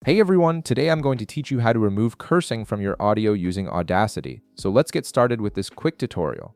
Hey everyone, today I'm going to teach you how to remove cursing from your audio using Audacity. So let's get started with this quick tutorial.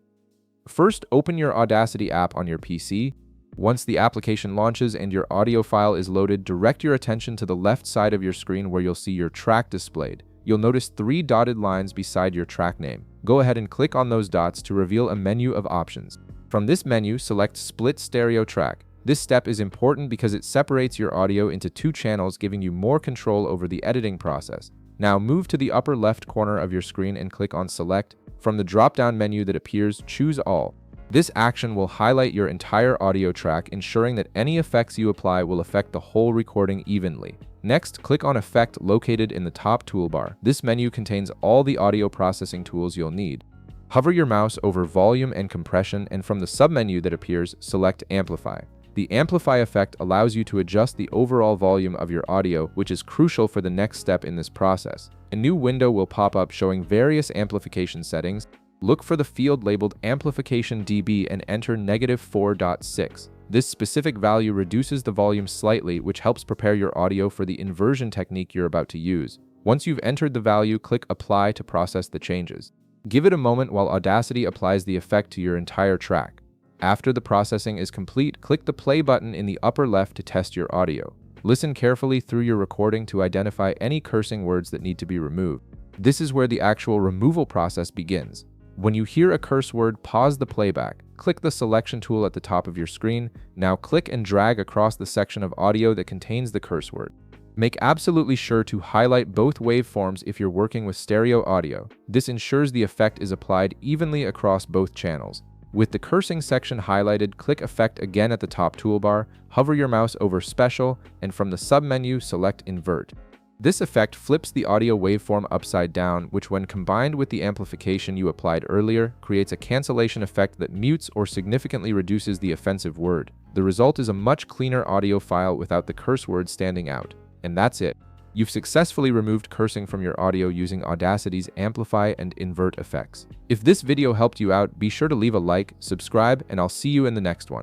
First, open your Audacity app on your PC. Once the application launches and your audio file is loaded, direct your attention to the left side of your screen where you'll see your track displayed. You'll notice 3 dotted lines beside your track name. Go ahead and click on those dots to reveal a menu of options. From this menu, select Split Stereo Track. This step is important because it separates your audio into 2 channels, giving you more control over the editing process. Now move to the upper left corner of your screen and click on Select. From the drop-down menu that appears, choose All. This action will highlight your entire audio track, ensuring that any effects you apply will affect the whole recording evenly. Next, click on Effect located in the top toolbar. This menu contains all the audio processing tools you'll need. Hover your mouse over Volume and Compression, and from the submenu that appears, select Amplify. The Amplify effect allows you to adjust the overall volume of your audio, which is crucial for the next step in this process. A new window will pop up showing various amplification settings. Look for the field labeled Amplification dB and enter -4.6. This specific value reduces the volume slightly, which helps prepare your audio for the inversion technique you're about to use. Once you've entered the value, click Apply to process the changes. Give it a moment while Audacity applies the effect to your entire track. After the processing is complete, click the play button in the upper left to test your audio. Listen carefully through your recording to identify any cursing words that need to be removed. This is where the actual removal process begins. When you hear a curse word, pause the playback. Click the selection tool at the top of your screen. Now click and drag across the section of audio that contains the curse word. Make absolutely sure to highlight both waveforms if you're working with stereo audio. This ensures the effect is applied evenly across both channels. With the cursing section highlighted, click Effect again at the top toolbar, hover your mouse over Special, and from the submenu, select Invert. This effect flips the audio waveform upside down, which when combined with the amplification you applied earlier, creates a cancellation effect that mutes or significantly reduces the offensive word. The result is a much cleaner audio file without the curse word standing out. And that's it. You've successfully removed cursing from your audio using Audacity's Amplify and Invert effects. If this video helped you out, be sure to leave a like, subscribe, and I'll see you in the next one.